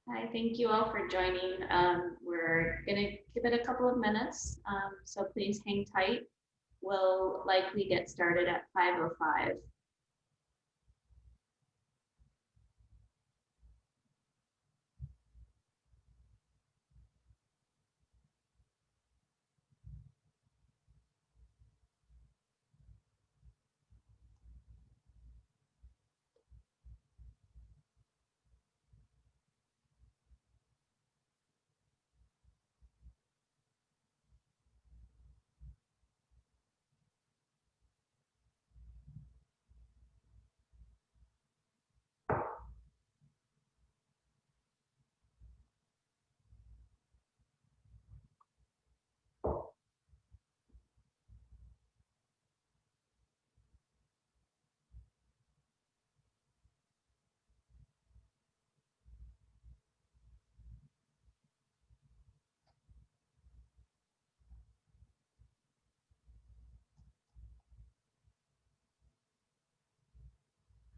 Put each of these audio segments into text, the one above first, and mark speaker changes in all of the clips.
Speaker 1: Hi, thank you all for joining. We're going to give it a couple of minutes, so please hang tight. We'll likely get started at 5:05.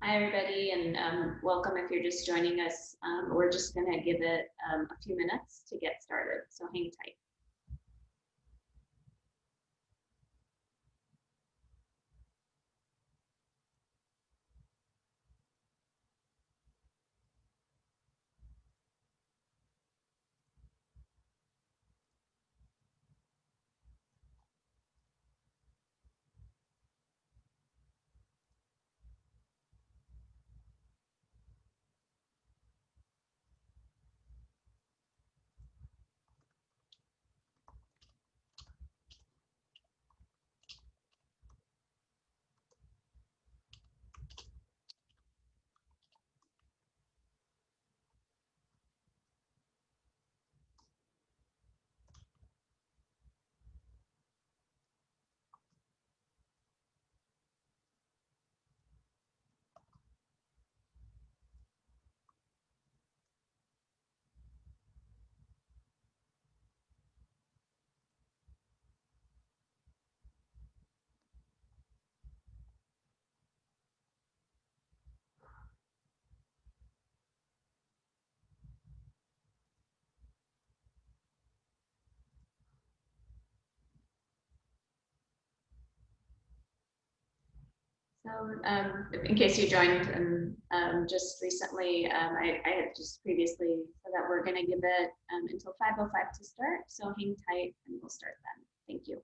Speaker 1: Hi, everybody, and welcome if you're just joining us. We're just going to give it a few minutes to get started, so hang tight. So, in case you joined just recently, I had just previously said that we're going to give it until 5:05 to start. So hang tight, and we'll start then. Thank you.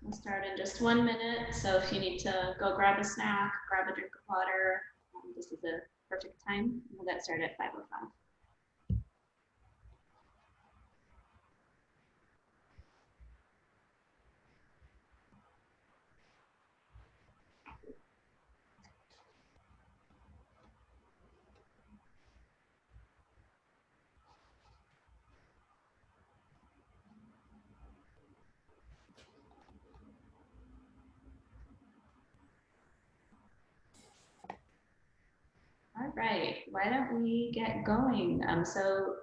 Speaker 1: We'll start in just 1 minute. So if you need to go grab a snack, grab a drink of water, this is the perfect time. We'll get started at 5:05. All right, why don't we get going? So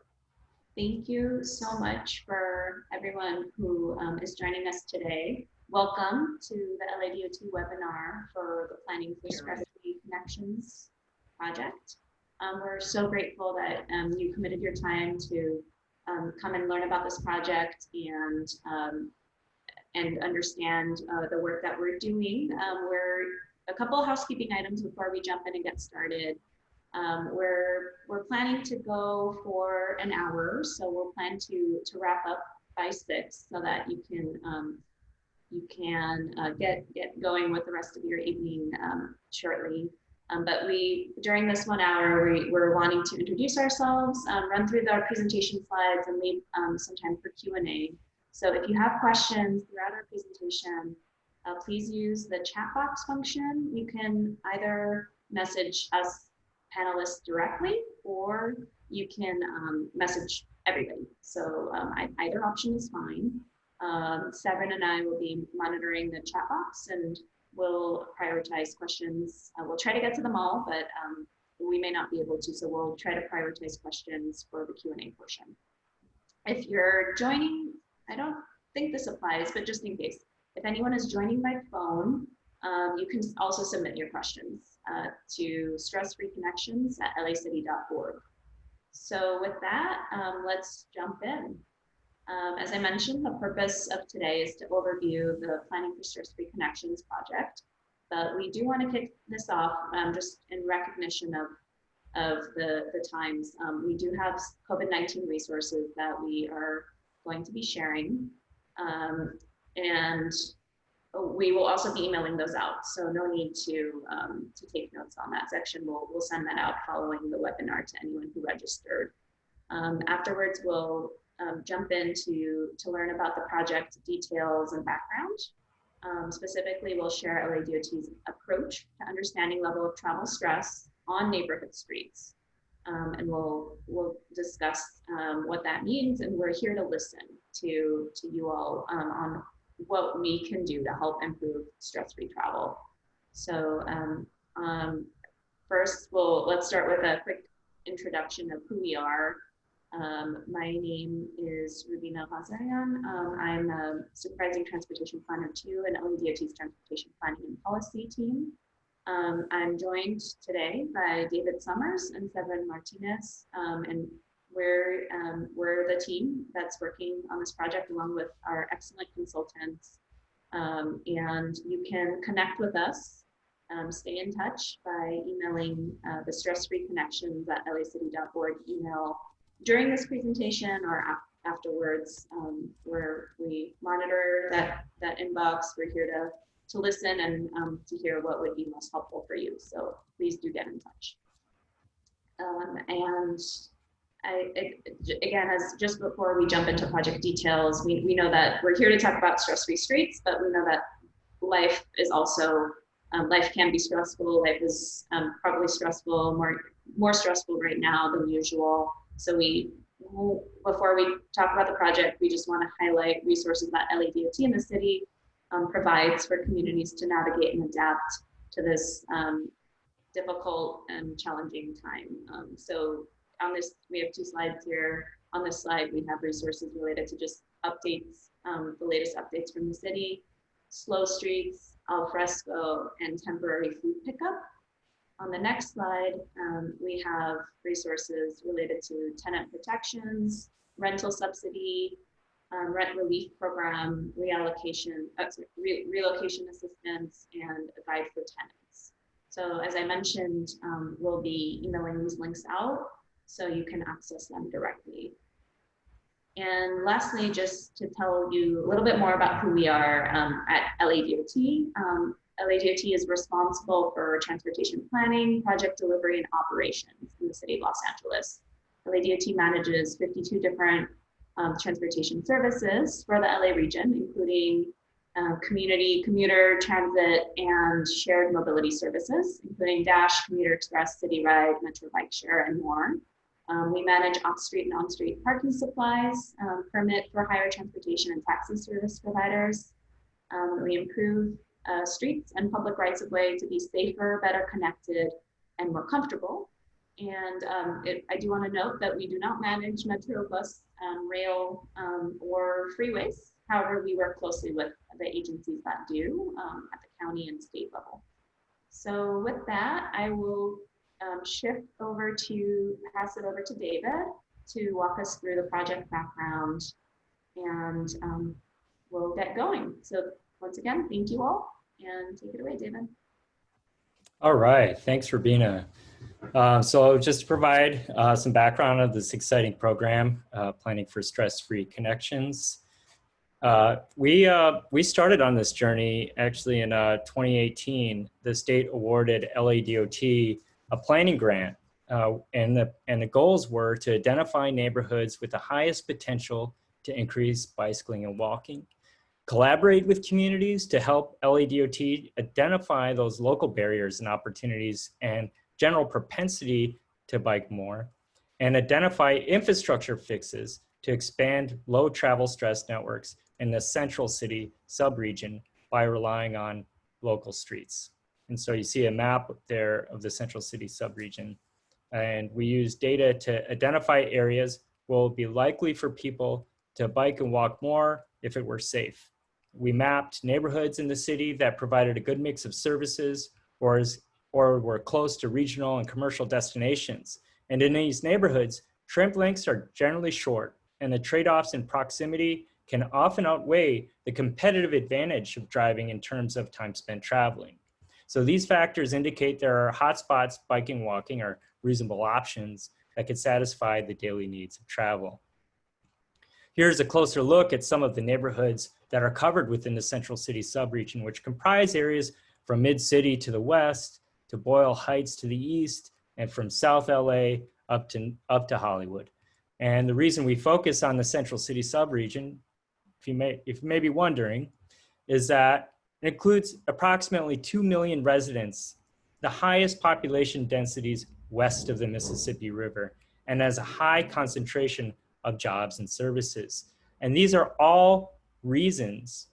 Speaker 1: thank you so much for everyone who is joining us today. Welcome to the LADOT webinar for the Planning for Specialty Connections project. We're so grateful that you committed your time to come and learn about this project and understand the work that we're doing. We're a couple of housekeeping items before we jump in and get started. We're planning to go for an hour, so we'll plan to wrap up by 6 so that you can get going with the rest of your evening shortly. But during this 1 hour, we're wanting to introduce ourselves, run through our presentation slides, and leave some time for Q&A. So if you have questions throughout our presentation, please use the chat box function. You can either message us panelists directly, or you can message everybody. So either option is fine. Severin and I will be monitoring the chat box, and we'll prioritize questions. We'll try to get to them all, but we may not be able to, so we'll try to prioritize questions for the Q&A portion. If you're joining, I don't think this applies, but just in case, if anyone is joining by phone, you can also submit your questions to stressfreeconnections@lacity.org. So with that, let's jump in. As I mentioned, the purpose of today is to overview the Planning for Stress-Free Connections project, but we do want to kick this off just in recognition of the times. We do have COVID-19 resources that we are going to be sharing, and we will also be emailing those out, so no need to take notes on that section. We'll send that out following the webinar to anyone who registered. Afterwards, we'll jump in to learn about the project details and background. Specifically, we'll share LADOT's approach to understanding level of travel stress on neighborhood streets. And we'll discuss what that means, and we're here to listen to you all on what we can do to help improve stress-free travel. So first, let's start with a quick introduction of who we are. My name is Rubina Ghazarian. I'm a Supervising Transportation Planner 2 in LADOT's Transportation Planning and Policy team. I'm joined today by David Summers and Severin Martinez, and we're the team that's working on this project along with our excellent consultants. And you can connect with us, stay in touch by emailing the stressfreeconnections@lacity.org email during this presentation or afterwards, where we monitor that inbox. We're here to listen and to hear what would be most helpful for you. So please do get in touch. And again, as just before we jump into project details, we know that we're here to talk about stress-free streets, but we know that life is also, life can be stressful. Life is probably stressful, more stressful right now than usual. So before we talk about the project, we just want to highlight resources that LADOT and the city provides for communities to navigate and adapt to this difficult and challenging time. So on this, we have 2 slides here. On this slide, we have resources related to just updates, the latest updates from the city, slow streets, al fresco, and temporary food pickup. On the next slide, we have resources related to tenant protections, rental subsidy, rent relief program, relocation assistance, and a guide for tenants. So as I mentioned, we'll be emailing these links out so you can access them directly. And lastly, just to tell you a little bit more about who we are at LADOT. LADOT is responsible for transportation planning, project delivery, and operations in the city of Los Angeles. LADOT manages 52 different transportation services for the LA region, including community, commuter, transit, and shared mobility services, including Dash, Commuter Express, Citywide, Metro Bike Share, and more. We manage off-street and on-street parking supplies, permit for hire transportation and taxi service providers. We improve streets and public rights of way to be safer, better connected, and more comfortable. And I do want to note that we do not manage metro, bus, rail, or freeways. However, we work closely with the agencies that do at the county and state level. So with that, I will pass it over to David to walk us through the project background, and we'll get going. So once again, thank you all, and take it away, David.
Speaker 2: All right, thanks, Rubina. So just to provide some background of this exciting program, Planning for Stress-Free Connections. We started on this journey actually in 2018. The state awarded LADOT a planning grant, and the goals were to identify neighborhoods with the highest potential to increase bicycling and walking, collaborate with communities to help LADOT identify those local barriers and opportunities and general propensity to bike more, and identify infrastructure fixes to expand low travel stress networks in the central city subregion by relying on local streets. And so you see a map there of the central city subregion. And we use data to identify areas where it will be likely for people to bike and walk more if it were safe. We mapped neighborhoods in the city that provided a good mix of services or were close to regional and commercial destinations. And in these neighborhoods, trip lengths are generally short, and the trade-offs in proximity can often outweigh the competitive advantage of driving in terms of time spent traveling. So these factors indicate there are hotspots, biking, walking are reasonable options that could satisfy the daily needs of travel. Here's a closer look at some of the neighborhoods that are covered within the central city subregion, which comprise areas from mid-city to the west, to Boyle Heights to the east, and from South LA up to Hollywood. And the reason we focus on the central city subregion, if you may be wondering, is that it includes approximately 2 million residents, the highest population densities west of the Mississippi River, and has a high concentration of jobs and services. And these are all reasons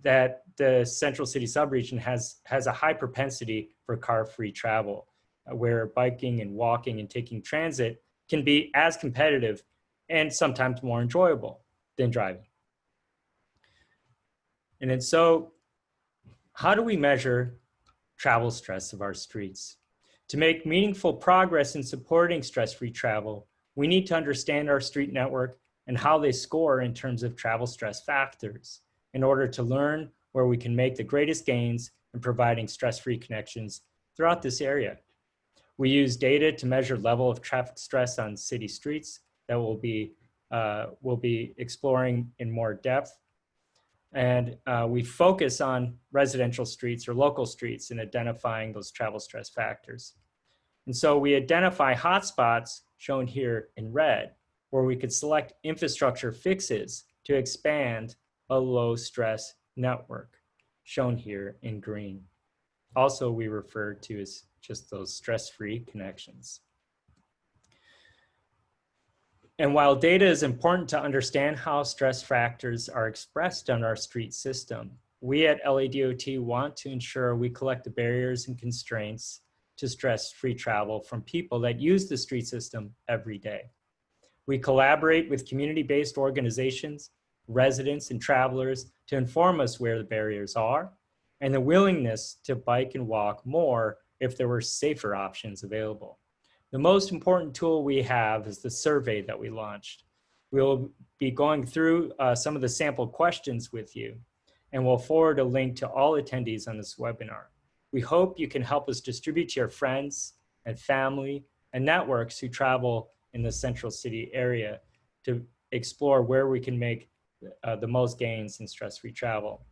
Speaker 2: that the central city subregion has a high propensity for car-free travel, where biking and walking and taking transit can be as competitive and sometimes more enjoyable than driving. And then so, how do we measure travel stress of our streets? To make meaningful progress in supporting stress-free travel, we need to understand our street network and how they score in terms of travel stress factors in order to learn where we can make the greatest gains in providing stress-free connections throughout this area. We use data to measure level of traffic stress on city streets that we'll be exploring in more depth. And we focus on residential streets or local streets in identifying those travel stress factors. And so we identify hotspots shown here in red, where we could select infrastructure fixes to expand a low stress network, shown here in green. Also, we refer to as just those stress-free connections. And while data is important to understand how stress factors are expressed on our street system, we at LADOT want to ensure we collect the barriers and constraints to stress-free travel from people that use the street system every day. We collaborate with community-based organizations, residents, and travelers to inform us where the barriers are and the willingness to bike and walk more if there were safer options available. The most important tool we have is the survey that we launched. We'll be going through some of the sample questions with you, and we'll forward a link to all attendees on this webinar. We hope you can help us distribute to your friends and family and networks who travel in the central city area to explore where we can make the most gains in stress-free travel.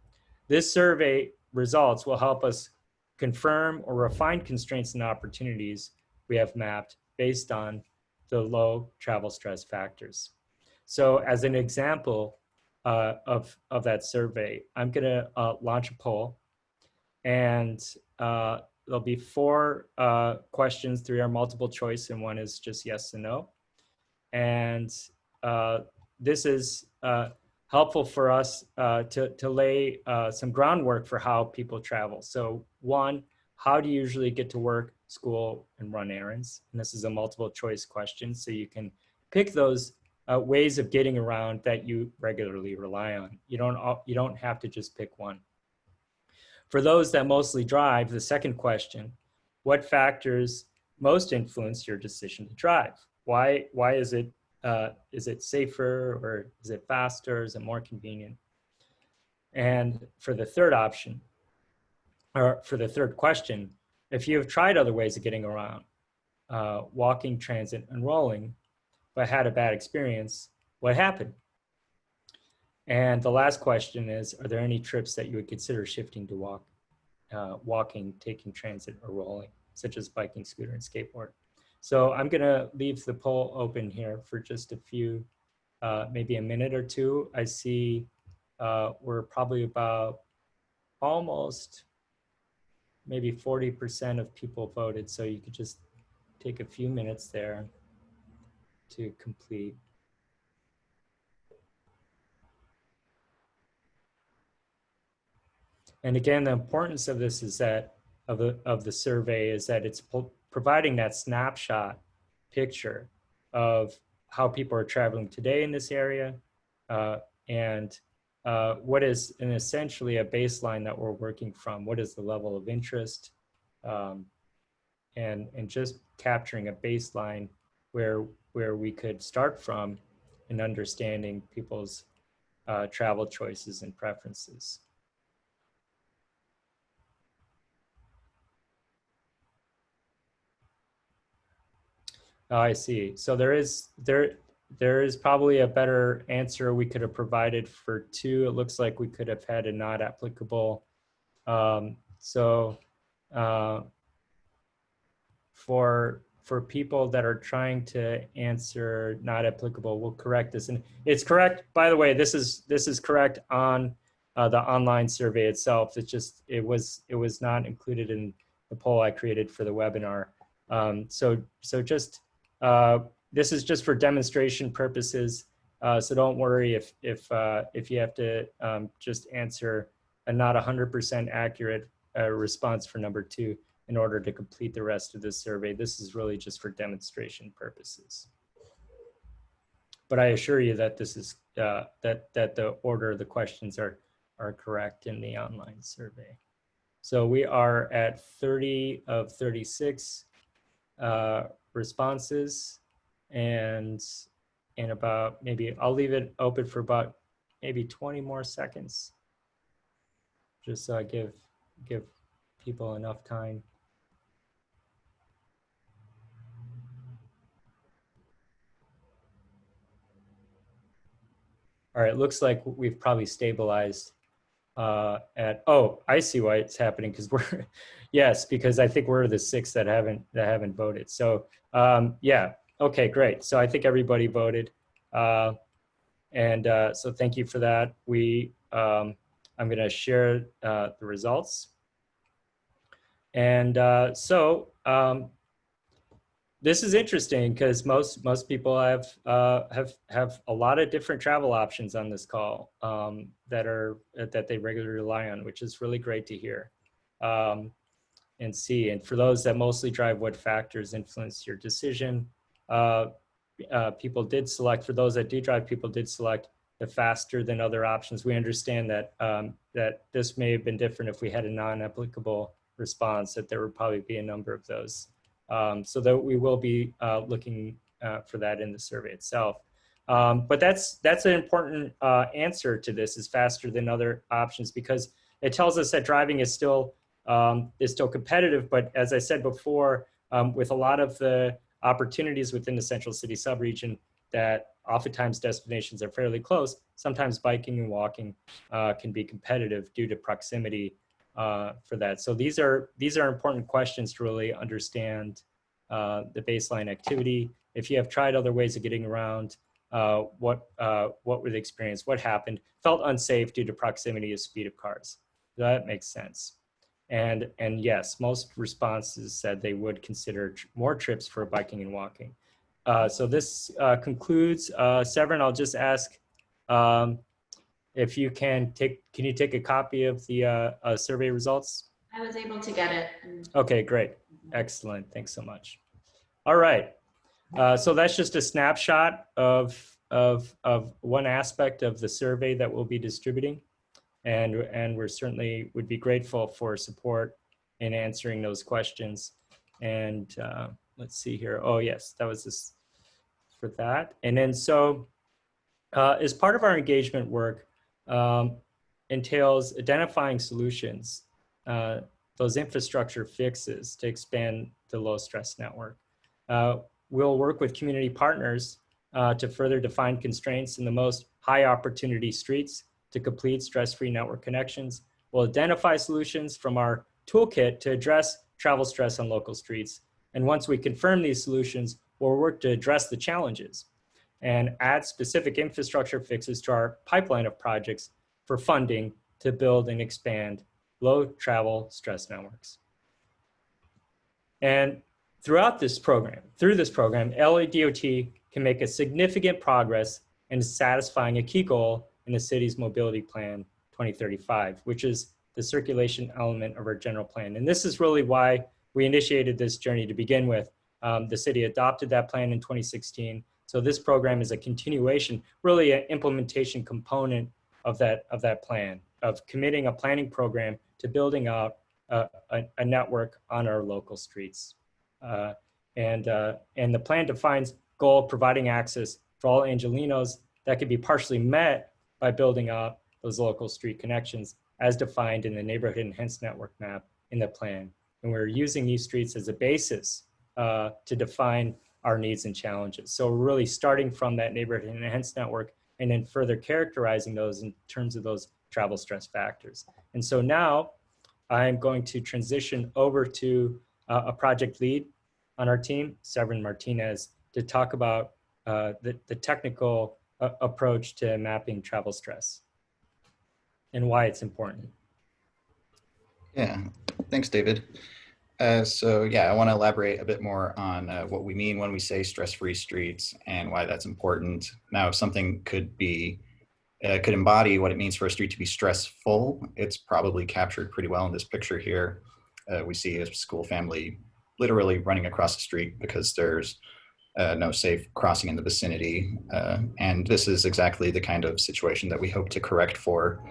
Speaker 2: This survey results will help us confirm or refine constraints and opportunities we have mapped based on the low travel stress factors. So as an example of that survey, I'm gonna launch a poll, and there'll be 4 questions. 3 are multiple choice and 1 is just yes and no. And this is helpful for us to lay some groundwork for how people travel. So 1, how do you usually get to work, school, and run errands? And this is a multiple choice question, so you can pick those ways of getting around that you regularly rely on. You don't have to just pick one. For those that mostly drive, the second question, what factors most influence your decision to drive? Why is it safer, or is it faster? Is it more convenient? And for the third option, or for the third question, if you have tried other ways of getting around, walking, transit, and rolling, but had a bad experience, what happened? And the last question is, are there any trips that you would consider shifting to walking, taking transit, or rolling, such as biking, scooter, and skateboard? So I'm gonna leave the poll open here for just a few, maybe a minute or two. I see we're probably about almost maybe 40% of people voted. So you could just take a few minutes there to complete. And again, the importance of this is that of the survey is that it's providing that snapshot picture of how people are traveling today in this area, and what is essentially a baseline that we're working from. What is the level of interest, um, and just capturing a baseline where we could start from in understanding people's travel choices and preferences. Oh, I see. So there is probably a better answer we could have provided for 2. It looks like we could have had a not applicable. So for people that are trying to answer not applicable, we'll correct this. And it's correct, by the way, this is correct on the online survey itself. It's just it was not included in the poll I created for the webinar. So just this is just for demonstration purposes. So don't worry if you have to just answer a not 100% accurate response for number 2 in order to complete the rest of this survey. This is really just for demonstration purposes. But I assure you that this is that the order of the questions are correct in the online survey. So we are at 30 of 36 responses, and about maybe I'll leave it open for about maybe 20 more seconds, just so I give people enough time. All right, looks like we've probably stabilized at, oh, I see why it's happening, because we're, yes, because I think we're the 6 that haven't voted. So yeah, okay, great. So I think everybody voted. And so thank you for that. I'm gonna share the results. And this is interesting because most people have a lot of different travel options on this call that they regularly rely on, which is really great to hear and see. And for those that mostly drive, what factors influence your decision? People did select. For those that do drive, people did select the faster than other options. We understand that that this may have been different if we had a non-applicable response. That there would probably be a number of those. So that we will be looking for that in the survey itself. But that's an important answer to this, is faster than other options, because it tells us that driving is still competitive. But as I said before, with a lot of the opportunities within the central city subregion, that oftentimes destinations are fairly close, sometimes biking and walking can be competitive due to proximity for that. So these are important questions to really understand the baseline activity. If you have tried other ways of getting around, what were the experience? What happened? Felt unsafe due to proximity or speed of cars. That makes sense. And yes, most responses said they would consider more trips for biking and walking. So this concludes. Severin, I'll just ask if you can you take a copy of the survey results?
Speaker 1: I was able to get it.
Speaker 2: Okay, great. Excellent. Thanks so much. All right. So that's just a snapshot of one aspect of the survey that we'll be distributing. And we're certainly would be grateful for support in answering those questions. And let's see here. Oh, yes, that was this for that. And then so as part of our engagement work, entails identifying solutions, those infrastructure fixes to expand the low stress network. We'll work with community partners to further define constraints in the most high opportunity streets to complete stress-free network connections. We'll identify solutions from our toolkit to address travel stress on local streets. And once we confirm these solutions, we'll work to address the challenges and add specific infrastructure fixes to our pipeline of projects for funding to build and expand low travel stress networks. And through this program, LADOT can make a significant progress in satisfying a key goal in the city's mobility plan 2035, which is the circulation element of our general plan. And this is really why we initiated this journey to begin with. The city adopted that plan in 2016. So this program is a continuation, really an implementation component of that plan, of committing a planning program to building out a network on our local streets. And the plan defines goal providing access for all Angelenos that can be partially met by building out those local street connections as defined in the neighborhood enhanced network map in the plan. And we're using these streets as a basis to define our needs and challenges. So we're really starting from that neighborhood enhanced network and then further characterizing those in terms of those travel stress factors. And so now I'm going to transition over to a project lead on our team, Severin Martinez, to talk about the technical approach to mapping travel stress and why it's important.
Speaker 3: Yeah, thanks, David. So yeah, I want to elaborate a bit more on what we mean when we say stress-free streets and why that's important. Now, if something could embody what it means for a street to be stressful, it's probably captured pretty well in this picture here. We see a school family literally running across the street because there's no safe crossing in the vicinity. And this is exactly the kind of situation that we hope to correct for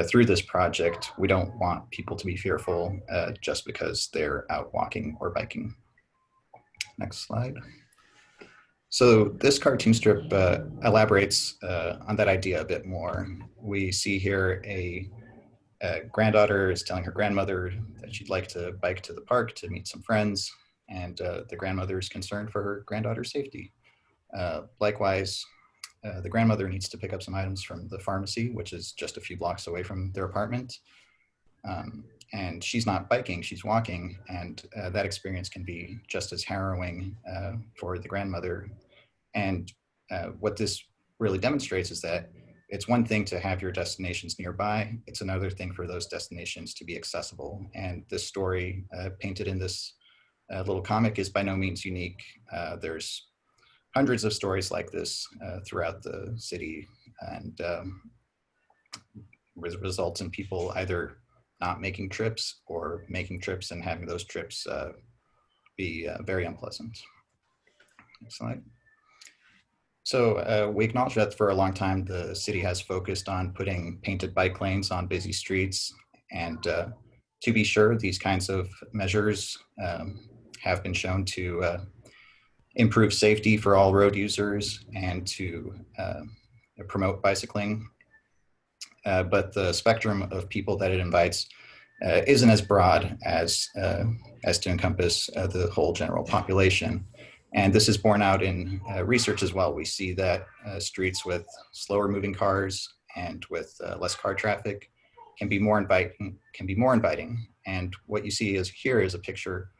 Speaker 3: through this project. We don't want people to be fearful just because they're out walking or biking. Next slide. So this cartoon strip elaborates on that idea a bit more. We see here a granddaughter is telling her grandmother that she'd like to bike to the park to meet some friends, and the grandmother is concerned for her granddaughter's safety. Likewise, the grandmother needs to pick up some items from the pharmacy, which is just a few blocks away from their apartment. And she's not biking, she's walking, and that experience can be just as harrowing for the grandmother. And what this really demonstrates is that it's one thing to have your destinations nearby, it's another thing for those destinations to be accessible. And this story painted in this little comic is by no means unique. There's hundreds of stories like this throughout the city, and results in people either not making trips or making trips and having those trips be very unpleasant. Next slide. So we acknowledge that for a long time, the city has focused on putting painted bike lanes on busy streets. And to be sure, these kinds of measures have been shown to improve safety for all road users and to promote bicycling. But the spectrum of people that it invites isn't as broad as to encompass the whole general population. And this is borne out in research as well. We see that streets with slower moving cars and with less car traffic can be more inviting. And what you see here is a picture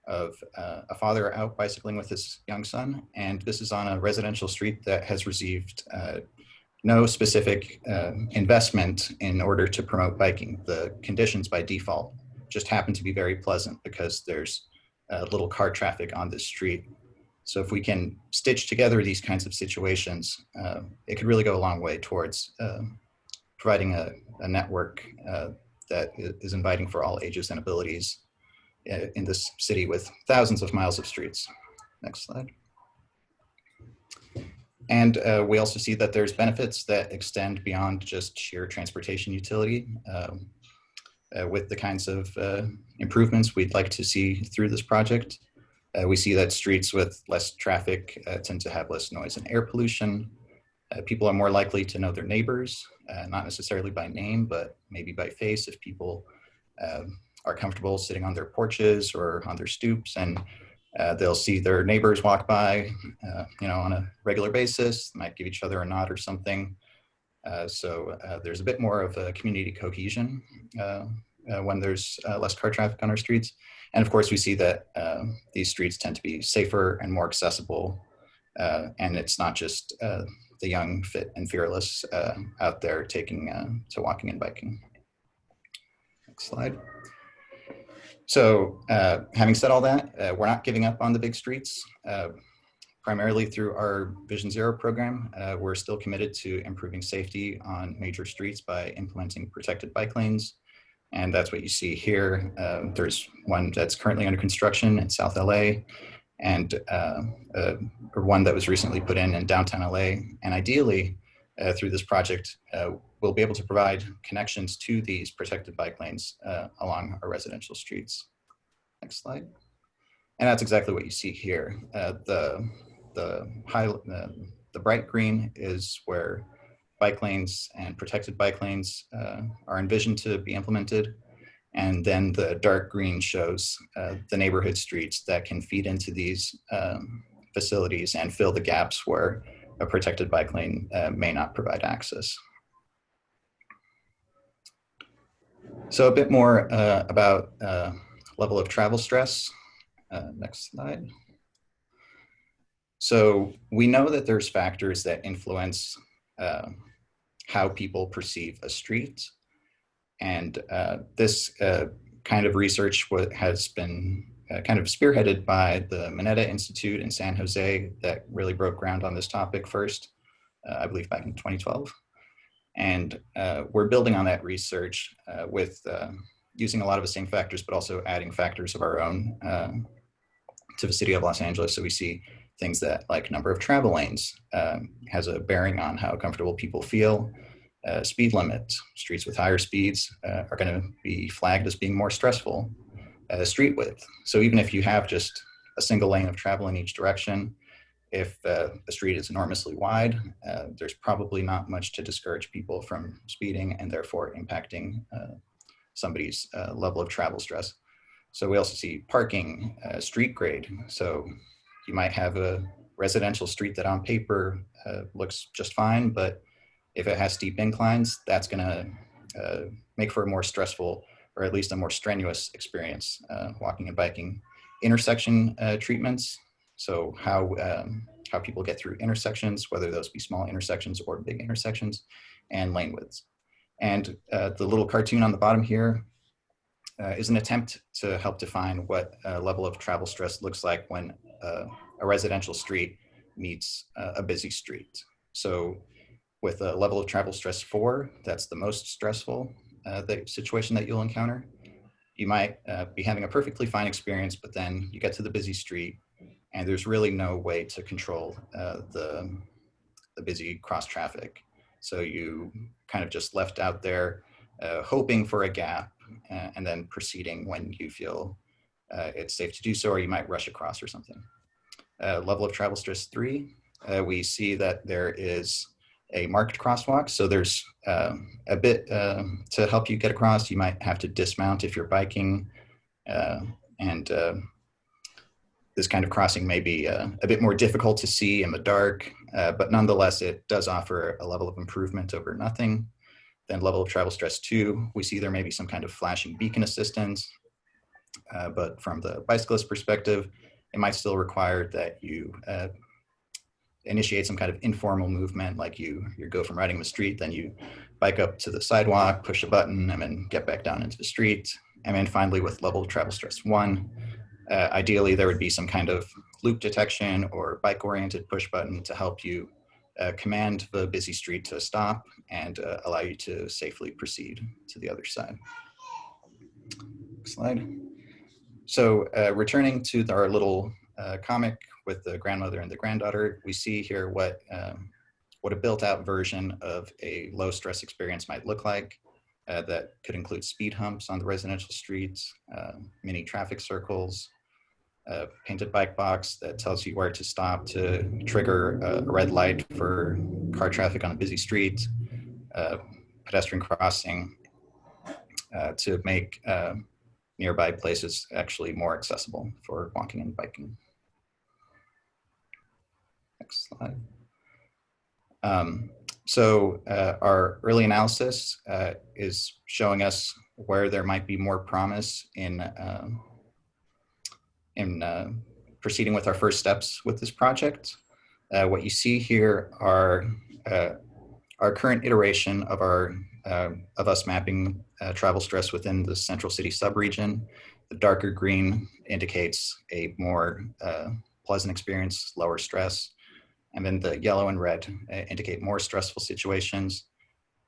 Speaker 3: of a father out bicycling with his young son. And this is on a residential street that has received no specific investment in order to promote biking. The conditions by default just happen to be very pleasant because there's little car traffic on this street. So if we can stitch together these kinds of situations, it could really go a long way towards providing a network that is inviting for all ages and abilities in this city with thousands of miles of streets. Next slide. And we also see that there's benefits that extend beyond just sheer transportation utility with the kinds of improvements we'd like to see through this project. We see that streets with less traffic tend to have less noise and air pollution. People are more likely to know their neighbors, not necessarily by name, but maybe by face if people are comfortable sitting on their porches or on their stoops and They'll see their neighbors walk by, on a regular basis, might give each other a nod or something. So there's a bit more of a community cohesion when there's less car traffic on our streets. And of course, we see that these streets tend to be safer and more accessible. And it's not just the young, fit, and fearless out there taking to walking and biking. Next slide. So having said all that, we're not giving up on the big streets. Primarily through our Vision Zero program, we're still committed to improving safety on major streets by implementing protected bike lanes. And that's what you see here. There's one that's currently under construction in South LA, and one that was recently put in downtown LA. And ideally, through this project, we'll be able to provide connections to these protected bike lanes along our residential streets. Next slide. And that's exactly what you see here. The bright green is where bike lanes and protected bike lanes are envisioned to be implemented. And then the dark green shows the neighborhood streets that can feed into these facilities and fill the gaps where a protected bike lane may not provide access. So a bit more about level of travel stress. Next slide. So we know that there's factors that influence how people perceive a street. And this kind of research has been kind of spearheaded by the Mineta Institute in San Jose that really broke ground on this topic first, I believe back in 2012. And we're building on that research with using a lot of the same factors, but also adding factors of our own to the city of Los Angeles. So we see things that like number of travel lanes has a bearing on how comfortable people feel. Speed limits, streets with higher speeds are going to be flagged as being more stressful. Street width. So even if you have just a single lane of travel in each direction, if the street is enormously wide, there's probably not much to discourage people from speeding and therefore impacting somebody's level of travel stress. So we also see parking, street grade. So you might have a residential street that on paper looks just fine, but if it has steep inclines, that's gonna make for a more stressful, or at least a more strenuous experience walking and biking. Intersection treatments, so how people get through intersections, whether those be small intersections or big intersections, and lane widths. And the little cartoon on the bottom here is an attempt to help define what level of travel stress looks like when a residential street meets a busy street. So with a level of travel stress 4, that's the most stressful the situation that you'll encounter. You might be having a perfectly fine experience, but then you get to the busy street and there's really no way to control the busy cross traffic. So you kind of just left out there hoping for a gap and then proceeding when you feel it's safe to do so, or you might rush across or something. Level of travel stress 3, we see that there is a marked crosswalk. So there's a bit to help you get across. You might have to dismount if you're biking, and this kind of crossing may be a bit more difficult to see in the dark, but nonetheless, it does offer a level of improvement over nothing. Then level of travel stress 2, we see there may be some kind of flashing beacon assistance, but from the bicyclist perspective, it might still require that you initiate some kind of informal movement, like you go from riding the street, then you bike up to the sidewalk, push a button, and then get back down into the street. And then finally, with level of travel stress 1, ideally there would be some kind of loop detection or bike-oriented push button to help you command the busy street to stop and allow you to safely proceed to the other side. Next slide. So returning to our little comic with the grandmother and the granddaughter, we see here what a built-out version of a low-stress experience might look like. That could include speed humps on the residential streets, mini traffic circles, a painted bike box that tells you where to stop to trigger a red light for car traffic on a busy street, pedestrian crossing to make nearby places actually more accessible for walking and biking. Next slide. Our early analysis is showing us where there might be more promise in proceeding with our first steps with this project. What you see here are our current iteration of of us mapping travel stress within the central city subregion. The darker green indicates a more pleasant experience, lower stress. And then the yellow and red indicate more stressful situations.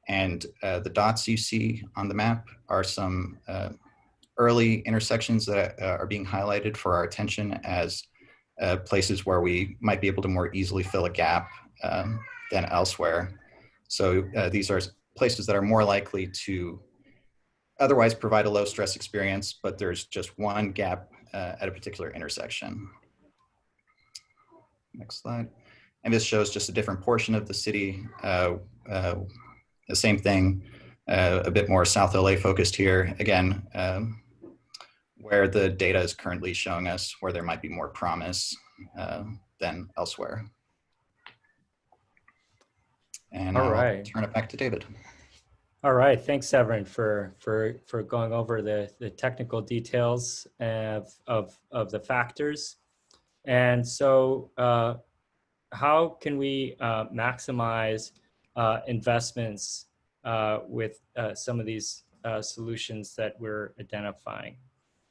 Speaker 3: And the dots you see on the map are some early intersections that are being highlighted for our attention as places where we might be able to more easily fill a gap than elsewhere. So these are places that are more likely to otherwise provide a low stress experience, but there's just one gap at a particular intersection. Next slide. And this shows just a different portion of the city. The same thing, a bit more South LA focused here. Again, where the data is currently showing us where there might be more promise than elsewhere. And
Speaker 2: All
Speaker 3: I'll
Speaker 2: right.
Speaker 3: turn it back to David.
Speaker 2: All right, thanks, Severin, for going over the technical details of the factors. And so, how can we maximize investments with some of these solutions that we're identifying?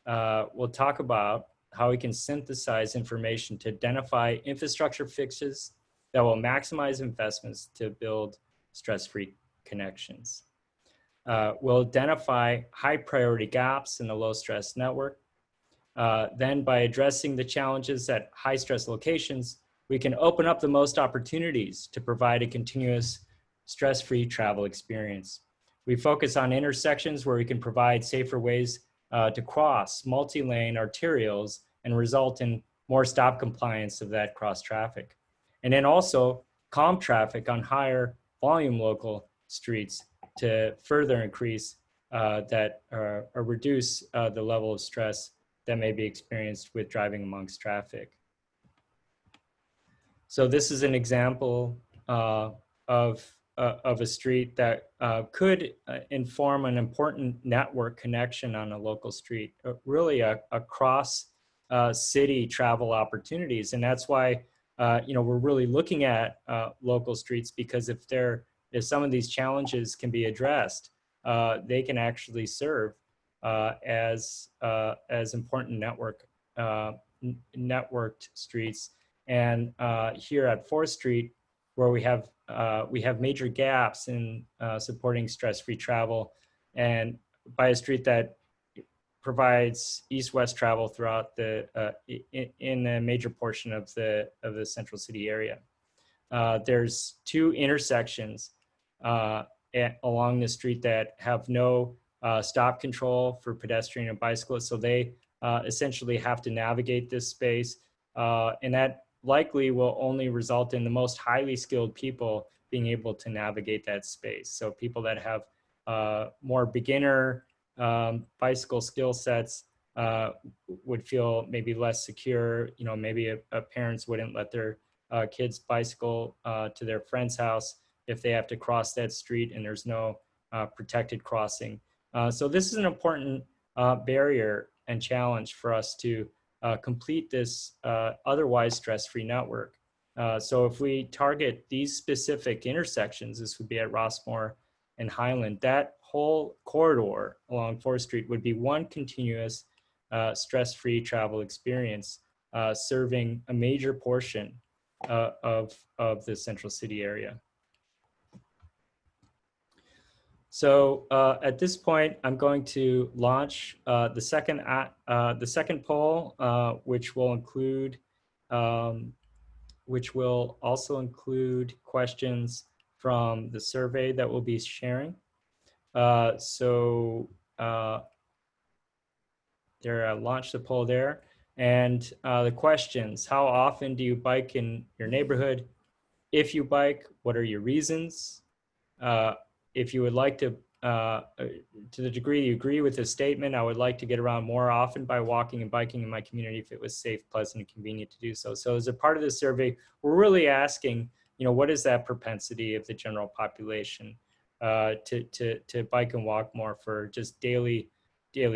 Speaker 2: We'll talk about how we can synthesize information to identify infrastructure fixes that will maximize investments to build stress-free connections. We'll identify high priority gaps in the low stress network. Then by addressing the challenges at high stress locations, we can open up the most opportunities to provide a continuous stress-free travel experience. We focus on intersections where we can provide safer ways to cross multi-lane arterials and result in more stop compliance of that cross traffic. And then also calm traffic on higher volume local streets to further increase or reduce the level of stress that may be experienced with driving amongst traffic. So this is an example of a street that could inform an important network connection on a local street, really across city travel opportunities. And that's why we're really looking at local streets, because if some of these challenges can be addressed, they can actually serve as important networked streets. And here at 4th Street, where we have major gaps in supporting stress-free travel, and by a street that provides east-west travel throughout in a major portion of the central city area. There's 2 intersections along the street that have no stop control for pedestrian and bicyclists, so they essentially have to navigate this space, and that likely will only result in the most highly skilled people being able to navigate that space. So people that have more beginner bicycle skill sets would feel maybe less secure. Maybe parents wouldn't let their kids bicycle to their friend's house if they have to cross that street and there's no protected crossing. So this is an important barrier and challenge for us to complete this otherwise stress-free network. So if we target these specific intersections, this would be at Rossmore and Highland, that whole corridor along 4th Street would be one continuous stress-free travel experience, serving a major portion of the central city area. So at this point, I'm going to launch the second poll, which will also include questions from the survey that we'll be sharing. I launched the poll there, and the questions: how often do you bike in your neighborhood? If you bike, what are your reasons? If you would like to to the degree you agree with this statement, I would like to get around more often by walking and biking in my community if it was safe, pleasant, and convenient to do so. So as a part of the survey, we're really asking, what is that propensity of the general population to bike and walk more for just daily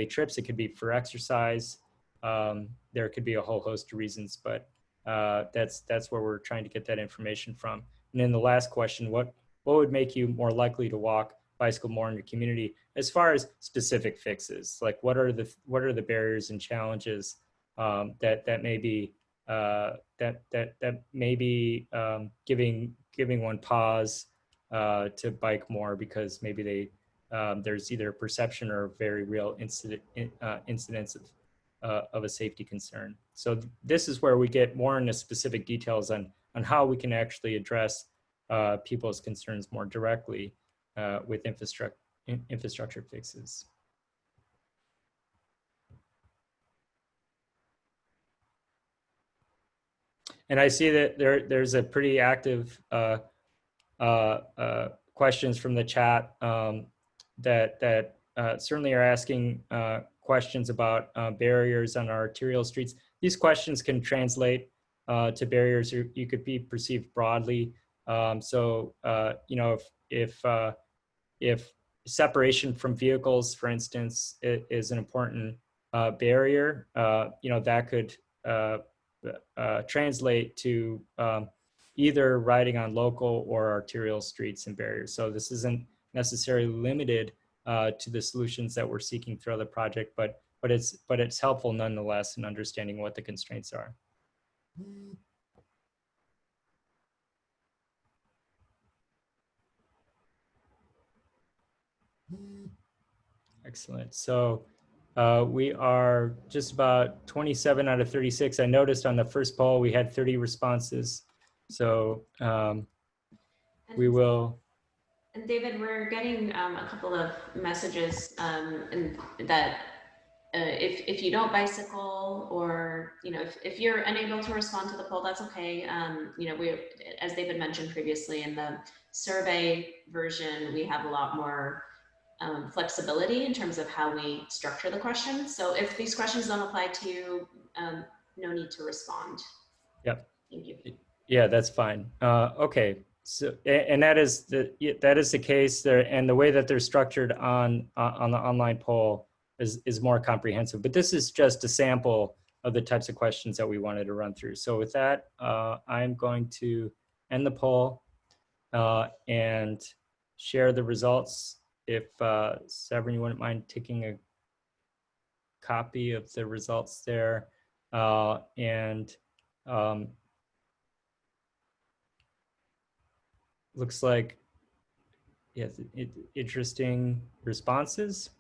Speaker 2: trips? It could be for exercise. There could be a whole host of reasons, but that's where we're trying to get that information from. And then the last question, what would make you more likely to walk, bicycle more in your community? As far as specific fixes, like what are the barriers and challenges that may be giving one pause to bike more because maybe there's either a perception or a very real incidence of a safety concern. So this is where we get more into specific details on how we can actually address people's concerns more directly with infrastructure fixes. And I see that there's a pretty active questions from the chat that certainly are asking questions about barriers on our arterial streets. These questions can translate to barriers you could be perceived broadly. So if separation from vehicles, for instance, is an important barrier, that could translate to either riding on local or arterial streets and barriers. So this isn't necessarily limited to the solutions that we're seeking throughout the project, but it's helpful nonetheless in understanding what the constraints are. Excellent. So we are just about 27 out of 36. I noticed on the first poll we had 30 responses. So we will.
Speaker 1: And David, we're getting a couple of messages and that if you don't bicycle, or if you're unable to respond to the poll, that's okay. We, as David mentioned previously, in the survey version, we have a lot more flexibility in terms of how we structure the questions. So if these questions don't apply to you, no need to respond.
Speaker 2: Yep.
Speaker 1: Thank you.
Speaker 2: Yeah, that's fine. Okay. So, and that is the case there, and the way that they're structured on the online poll is more comprehensive. But this is just a sample of the types of questions that we wanted to run through. So with that, I'm going to end the poll and share the results. If Severin, you wouldn't mind taking a copy of the results there, looks like, yes, interesting responses.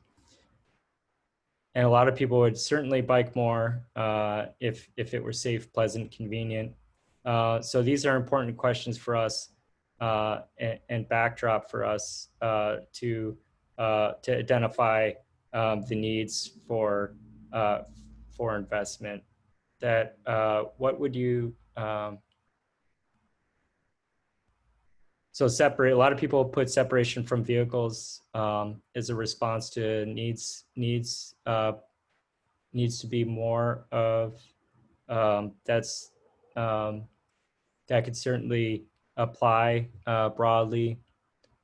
Speaker 2: And a lot of people would certainly bike more if it were safe, pleasant, convenient. So these are important questions for us and backdrop for us to identify the needs for investment. That what would you so separate? A lot of people put separation from vehicles as a response to needs to be more of. That could certainly apply broadly.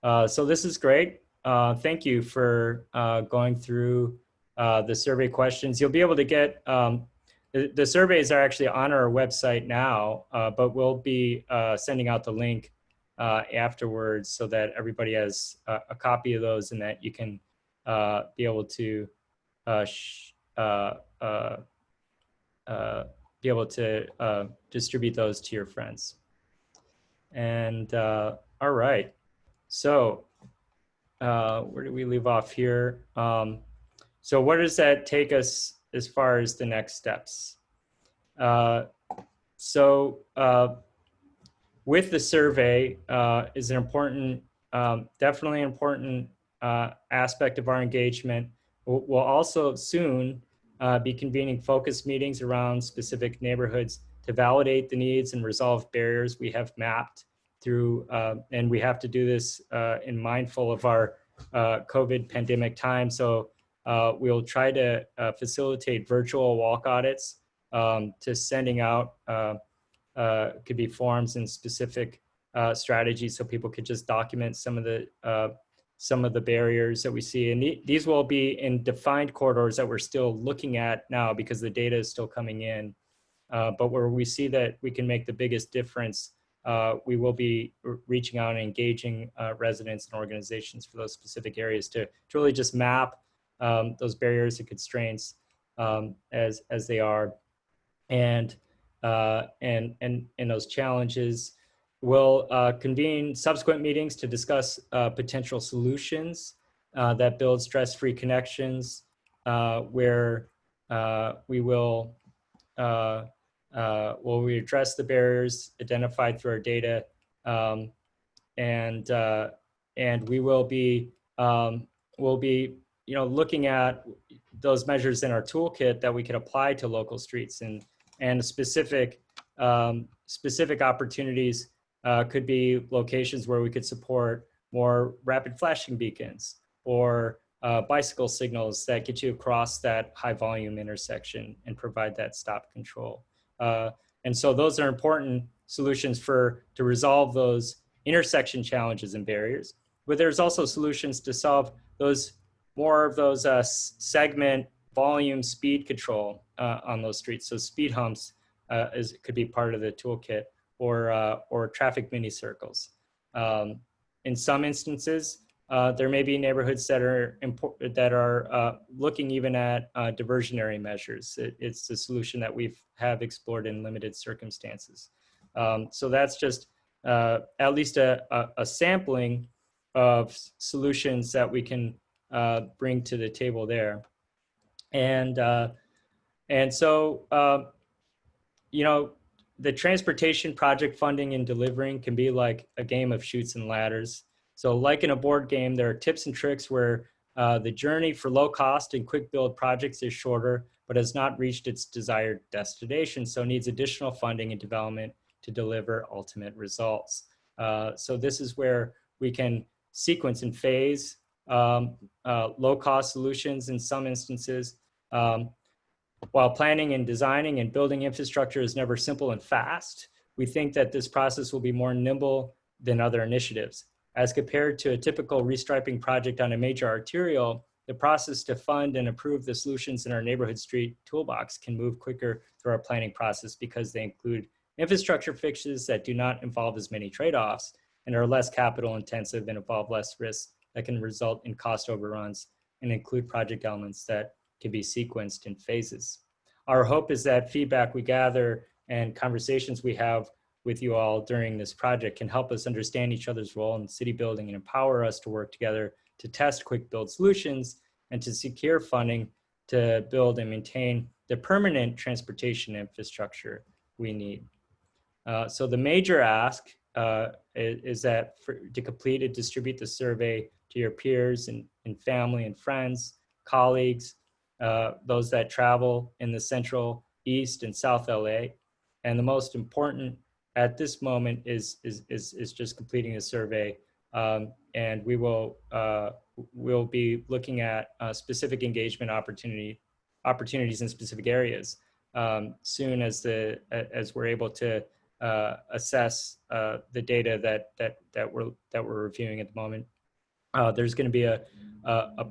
Speaker 2: So this is great. Thank you for going through the survey questions. You'll be able to get the surveys are actually on our website now, but we'll be sending out the link afterwards so that everybody has a copy of those, and that you can be able to distribute those to your friends. And all right, so where do we leave off here? So where does that take us as far as the next steps? With the survey is an important, definitely important aspect of our engagement. We'll also soon be convening focus meetings around specific neighborhoods to validate the needs and resolve barriers we have mapped through, and we have to do this in mindful of our COVID pandemic time. So we'll try to facilitate virtual walk audits to sending out, could be forms and specific strategies so people could just document some of the barriers that we see. And these will be in defined corridors that we're still looking at now because the data is still coming in. But where we see that we can make the biggest difference, we will be reaching out and engaging residents and organizations for those specific areas to really just map those barriers and constraints as they are, and those challenges. We'll convene subsequent meetings to discuss potential solutions that build stress-free connections, where we will we address the barriers identified through our data, and we will be looking at those measures in our toolkit that we could apply to local streets, and specific opportunities could be locations where we could support more rapid flashing beacons or bicycle signals that get you across that high volume intersection and provide that stop control. And so those are important solutions to resolve those intersection challenges and barriers. But there's also solutions to solve more of those segment volume speed control on those streets. So speed humps could be part of the toolkit, or traffic mini circles. In some instances, there may be neighborhoods that are looking even at diversionary measures. It's a solution that have explored in limited circumstances. So that's just at least a sampling of solutions that we can bring to the table there. And so the transportation project funding and delivering can be like a game of chutes and ladders. So like in a board game, there are tips and tricks where the journey for low cost and quick build projects is shorter, but has not reached its desired destination, so needs additional funding and development to deliver ultimate results. So this is where we can sequence and phase low cost solutions in some instances. While planning and designing and building infrastructure is never simple and fast, we think that this process will be more nimble than other initiatives. As compared to a typical restriping project on a major arterial, the process to fund and approve the solutions in our neighborhood street toolbox can move quicker through our planning process because they include infrastructure fixes that do not involve as many trade-offs and are less capital intensive and involve less risk that can result in cost overruns, and include project elements that can be sequenced in phases. Our hope is that feedback we gather and conversations we have with you all during this project can help us understand each other's role in city building and empower us to work together to test quick build solutions and to secure funding to build and maintain the permanent transportation infrastructure we need. So the major ask is that to complete and distribute the survey to your peers and family and friends, colleagues, those that travel in the Central, East, and South LA. And the most important at this moment is just completing the survey. And we'll be looking at specific engagement opportunities in specific areas soon as we're able to assess the data that we're reviewing at the moment. There's going to be a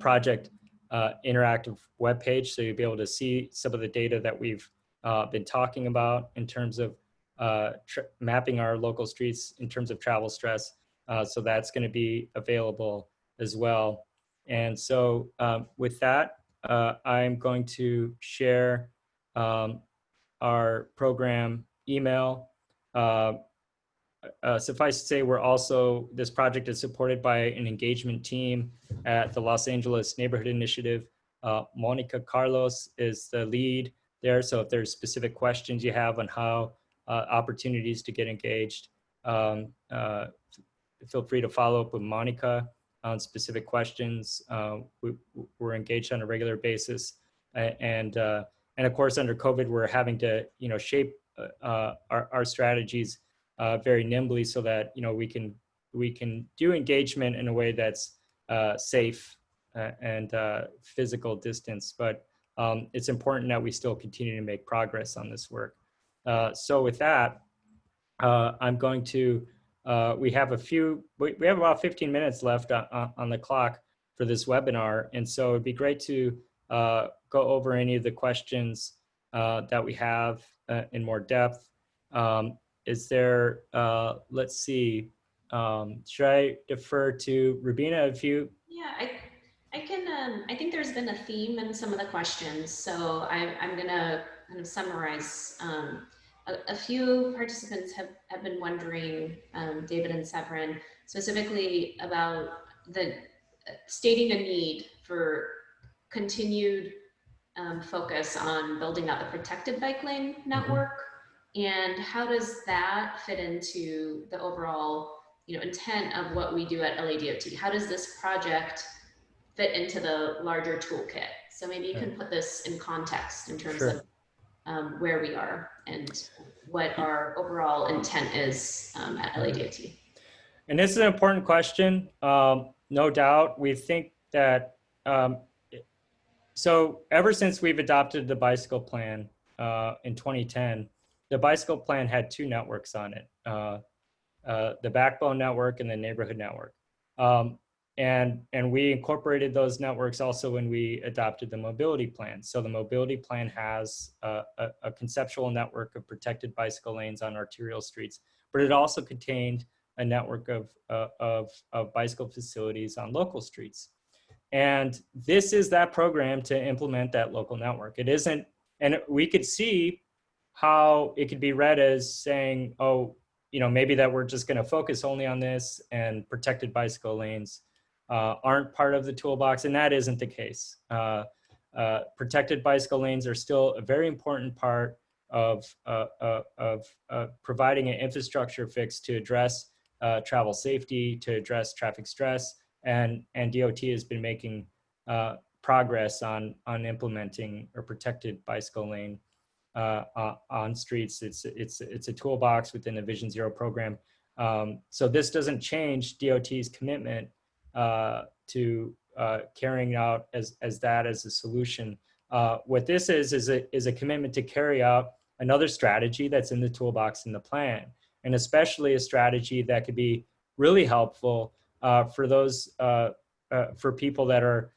Speaker 2: project interactive webpage, so you'll be able to see some of the data that we've been talking about in terms of mapping our local streets in terms of travel stress. So that's going to be available as well. And so with that, I'm going to share our program email. Suffice to say, this project is supported by an engagement team at the Los Angeles Neighborhood Initiative. Monica Carlos is the lead there. So if there's specific questions you have on how opportunities to get engaged, feel free to follow up with Monica on specific questions. We're engaged on a regular basis. And of course, under COVID, we're having to shape our strategies very nimbly so that we can do engagement in a way that's safe and physical distance. But it's important that we still continue to make progress on this work. So with that, I'm going to, we have about 15 minutes left on the clock for this webinar. And so it'd be great to go over any of the questions that we have in more depth. Is there, let's see, should I defer to Rubina if you?
Speaker 1: Yeah, I can, I think there's been a theme in some of the questions. So I'm gonna kind of summarize. A few participants have been wondering, David and Severin, specifically about the stating a need for continued focus on building out the protected bike lane network. And how does that fit into the overall, intent of what we do at LADOT? How does this project fit into the larger toolkit? So maybe you can put this in context in terms of where we are and what our overall intent is at LADOT.
Speaker 2: And this is an important question, no doubt. We think that, so ever since we've adopted the bicycle plan in 2010, the bicycle plan had two networks on it, the backbone network and the neighborhood network. And we incorporated those networks also when we adopted the mobility plan. So the mobility plan has a conceptual network of protected bicycle lanes on arterial streets, but it also contained a network of bicycle facilities on local streets. And this is that program to implement that local network. It isn't, and we could see how it could be read as saying, oh, maybe that we're just going to focus only on this and protected bicycle lanes aren't part of the toolbox, and that isn't the case. Protected bicycle lanes are still a very important part of providing an infrastructure fix to address travel safety, to address traffic stress, and DOT has been making progress on implementing a protected bicycle lane on streets. It's a toolbox within the Vision Zero program. So this doesn't change DOT's commitment to carrying out as a solution. What this is a commitment to carry out another strategy that's in the toolbox in the plan, and especially a strategy that could be really helpful for those for people that are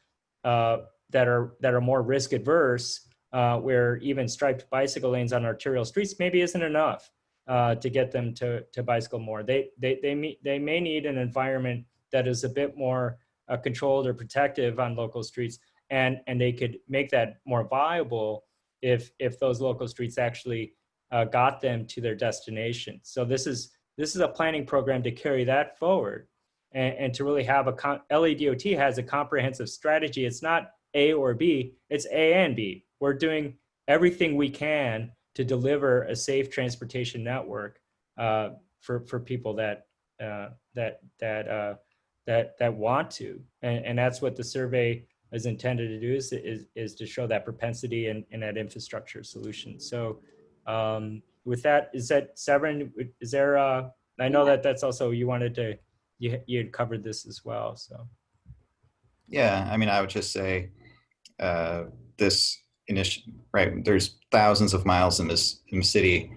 Speaker 2: more risk adverse, where even striped bicycle lanes on arterial streets maybe isn't enough to get them to bicycle more. They may need an environment that is a bit more controlled or protective on local streets, and they could make that more viable if those local streets actually got them to their destination. So this is a planning program to carry that forward and to really have LADOT has a comprehensive strategy. It's not A or B, it's A and B. We're doing everything we can to deliver a safe transportation network for people that want to, and that's what the survey is intended to do, is to show that propensity and that infrastructure solution. So with that, is that Severin? Is there? I know that that's also you wanted to. You had covered this as well. So
Speaker 3: yeah, I mean, I would just say this initiative, right? There's thousands of miles in this city,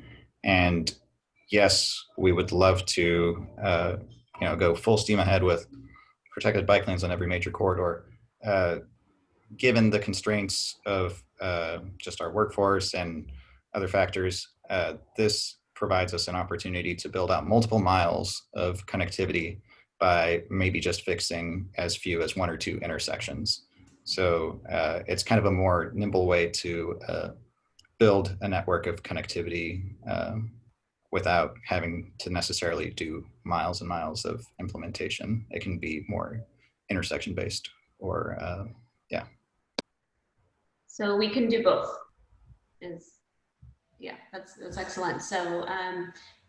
Speaker 3: and yes, we would love to go full steam ahead with protected bike lanes on every major corridor. Given the constraints of just our workforce and other factors, this provides us an opportunity to build out multiple miles of connectivity by maybe just fixing as few as one or two intersections. So it's kind of a more nimble way to build a network of connectivity without having to necessarily do miles and miles of implementation. It can be more intersection based, or yeah.
Speaker 1: So we can do both. That's excellent. So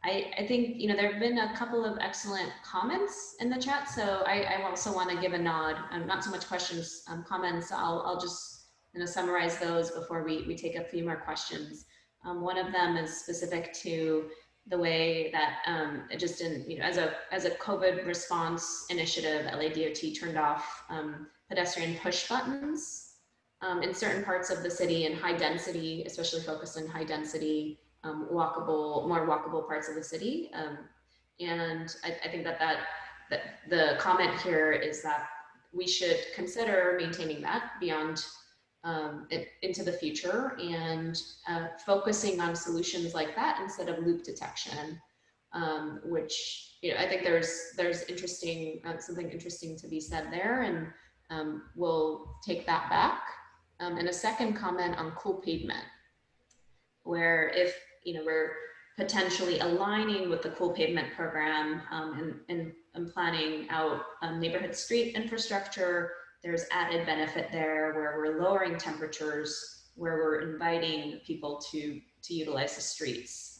Speaker 1: I think there have been a couple of excellent comments in the chat. So I also want to give a nod, not so much questions, comments. I'll just summarize those before we take a few more questions. One of them is specific to the way that it just in, as a COVID response initiative, LADOT turned off pedestrian push buttons in certain parts of the city in high density, especially focused in high density, more walkable parts of the city. And I think that the comment here is that we should consider maintaining that beyond into the future, and focusing on solutions like that instead of loop detection, which I think there's interesting something interesting to be said there, and we'll take that back. And a second comment on cool pavement, where if we're potentially aligning with the cool pavement program and planning out neighborhood street infrastructure, there's added benefit there where we're lowering temperatures, where we're inviting people to utilize the streets,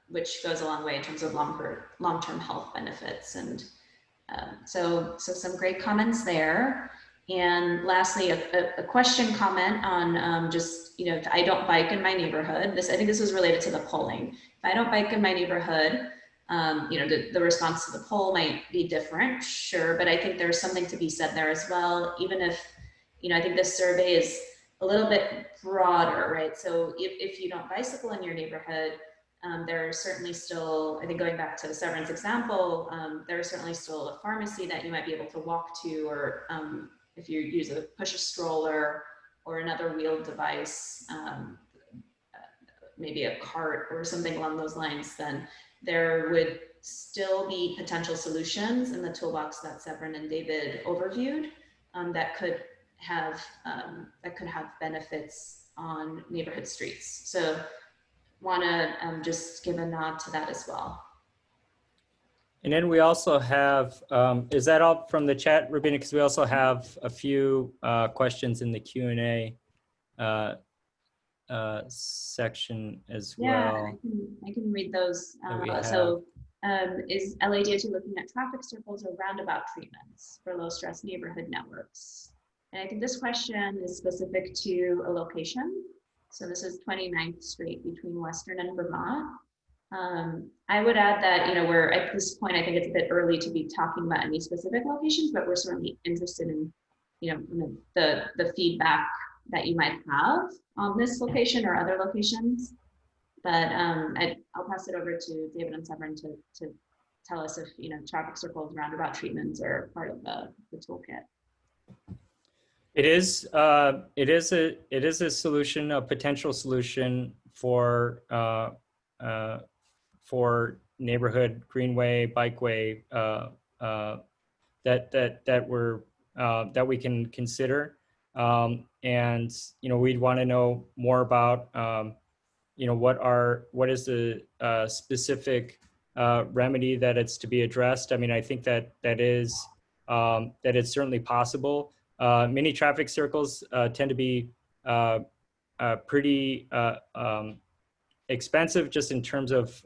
Speaker 1: which goes a long way in terms of long-term health benefits. And so some great comments there. And lastly, a question comment on just, if I don't bike in my neighborhood, I think this was related to the polling. If I don't bike in my neighborhood, the response to the poll might be different, sure, but I think there's something to be said there as well, even if, I think this survey is a little bit broader, right? So if you don't bicycle in your neighborhood, there are certainly still, I think going back to Severin's example, there is certainly still a pharmacy that you might be able to walk to, or if you use push a stroller or another wheeled device, maybe a cart or something along those lines, then there would still be potential solutions in the toolbox that Severin and David overviewed that could have benefits on neighborhood streets. So want to just give a nod to that as well.
Speaker 2: And then we also have, is that all from the chat, Rubina? Because we also have a few questions in the Q&A section as well.
Speaker 1: Yeah, I can read those. Is LADOT looking at traffic circles or roundabout treatments for low stress neighborhood networks? And I think this question is specific to a location. So this is 29th Street between Western and Vermont. I would add that, we're at this point, I think it's a bit early to be talking about any specific locations, but we're certainly interested in, the feedback that you might have on this location or other locations. But I'll pass it over to David and Severin to tell us if, traffic circles, roundabout treatments are part of the toolkit.
Speaker 2: It is a solution, a potential solution for neighborhood greenway, bikeway that we can consider, and we'd want to know more about what is the specific remedy that it's to be addressed. I mean, I think that it's certainly possible. Many traffic circles tend to be pretty expensive, just in terms of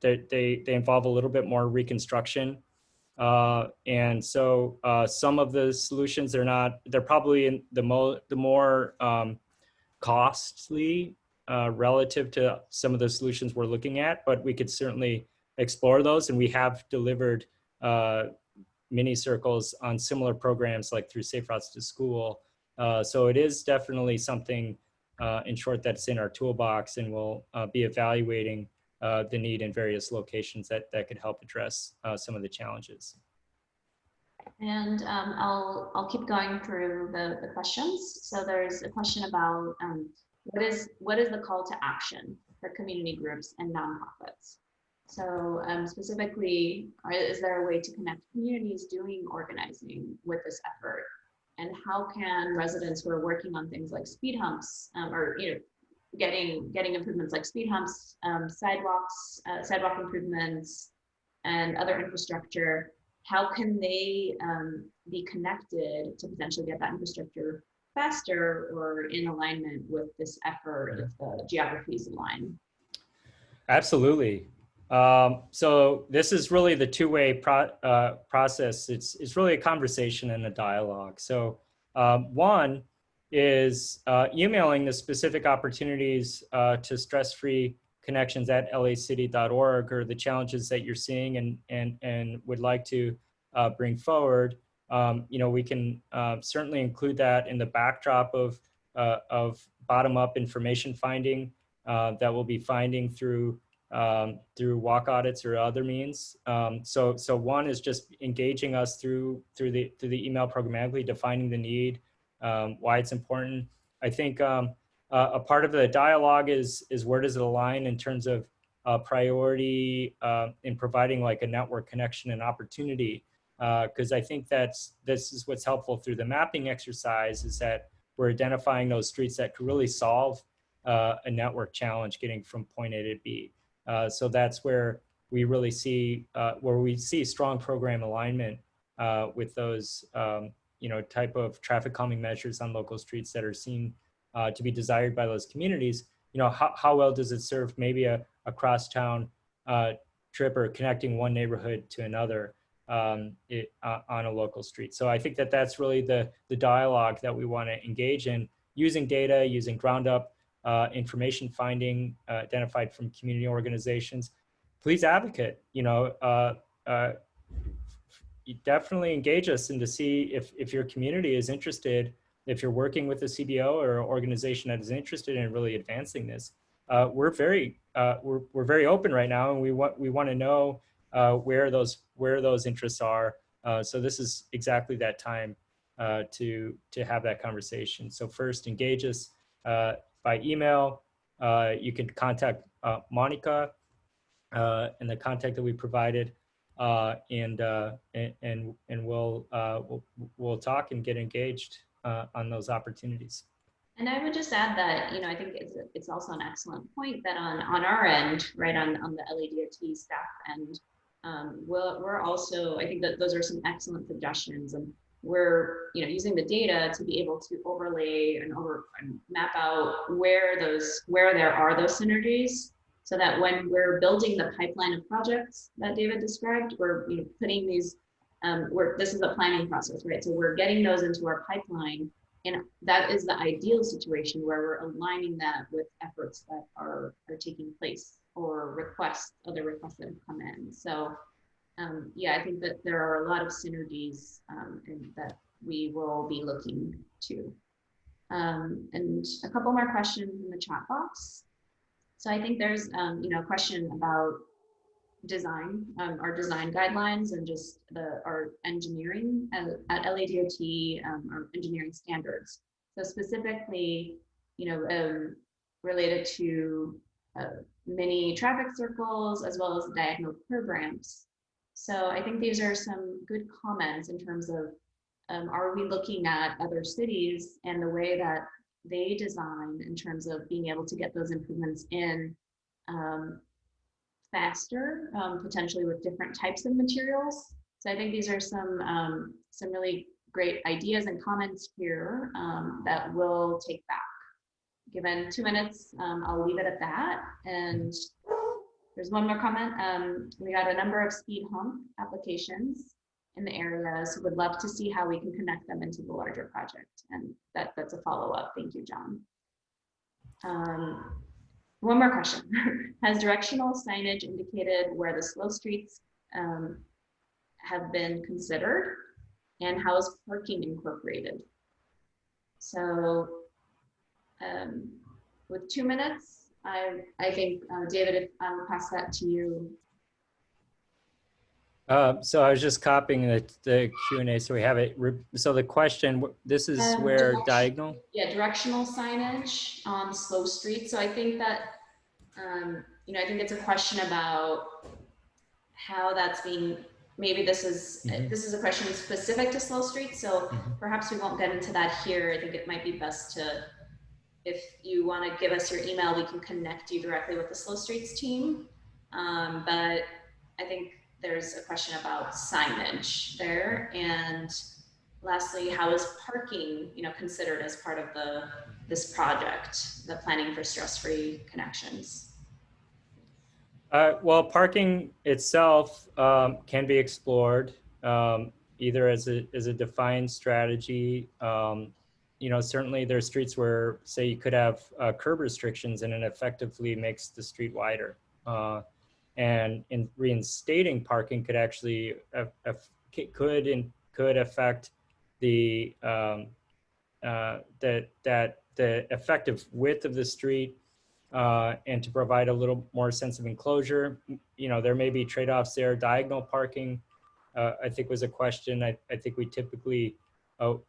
Speaker 2: they involve a little bit more reconstruction, and so some of the solutions they're probably the more costly relative to some of the solutions we're looking at, but we could certainly explore those, and we have delivered mini circles on similar programs like through Safe Routes to School. So it is definitely something, in short, that's in our toolbox, and we'll be evaluating the need in various locations that could help address some of the challenges.
Speaker 1: And I'll keep going through the questions. So there's a question about what is the call to action for community groups and nonprofits? So specifically, is there a way to connect communities doing organizing with this effort? And how can residents who are working on things like speed humps, or getting improvements like speed humps, sidewalk improvements, and other infrastructure, how can they be connected to potentially get that infrastructure faster or in alignment with this effort if the geographies align?
Speaker 2: Absolutely. So this is really the two-way process. It's really a conversation and a dialogue. So one is emailing the specific opportunities to stress-free connections at lacity.org or the challenges that you're seeing and would like to bring forward, we can certainly include that in the backdrop of bottom-up information finding that we'll be finding through walk audits or other means. So one is just engaging us through the email programmatically, defining the need, why it's important. I think a part of the dialogue is where does it align in terms of priority in providing like a network connection and opportunity. Because I think this is what's helpful through the mapping exercise, is that we're identifying those streets that could really solve a network challenge getting from point A to B. So that's where we really see strong program alignment with those type of traffic calming measures on local streets that are seen to be desired by those communities. How well does it serve maybe a crosstown trip or connecting one neighborhood to another on a local street. So I think that that's really the dialogue that we want to engage in, using data, using ground up information finding identified from community organizations. Please advocate, you definitely engage us and to see if your community is interested, if you're working with a CBO or an organization that is interested in really advancing this. We're very open right now, and we want to know where those interests are. So this is exactly that time to have that conversation. So first, engage us by email. You can contact Monica and the contact that we provided, and we'll talk and get engaged on those opportunities.
Speaker 1: And I would just add that, I think it's also an excellent point that on our end, right, on the LADOT staff end, we're also, I think that those are some excellent suggestions, and we're using the data to be able to overlay and map out where there are those synergies, so that when we're building the pipeline of projects that David described, we're putting these, this is a planning process, right? So we're getting those into our pipeline. And that is the ideal situation where we're aligning that with efforts that are taking place or other requests that have come in. So yeah, I think that there are a lot of synergies and that we will be looking to. And a couple more questions in the chat box. So I think there's a question about design, our design guidelines, and just our engineering at LADOT, our engineering standards. So specifically, related to mini traffic circles as well as diagonal curb ramps. So I think these are some good comments in terms of, are we looking at other cities and the way that they design in terms of being able to get those improvements in faster, potentially with different types of materials. So I think these are some really great ideas and comments here that we'll take back. Given 2 minutes, I'll leave it at that. And there's one more comment. We got a number of speed hump applications in the area, so would love to see how we can connect them into the larger project. And that's a follow-up. Thank you, John. One more question. Has directional signage indicated where the slow streets have been considered, and how is parking incorporated? So with 2 minutes, I think, David, if I'll pass that to you.
Speaker 2: So I was just copying the Q&A, so we have it. So the question, this is where diagonal?
Speaker 1: Yeah, directional signage on slow streets. So I think that, I think it's a question about how that's being, maybe this is a question specific to slow streets. So perhaps we won't get into that here. I think it might be best to, if you want to give us your email, we can connect you directly with the slow streets team. But I think there's a question about signage there. And lastly, how is parking, considered as part of this project, the planning for stress-free connections?
Speaker 2: Well, parking itself can be explored either as a defined strategy you know, certainly there's streets where, say, you could have curb restrictions and it effectively makes the street wider. And in reinstating parking could actually could affect the the effective width of the street, and to provide a little more sense of enclosure. You know, there may be trade-offs there. Diagonal parking, I think, was a question. I think we typically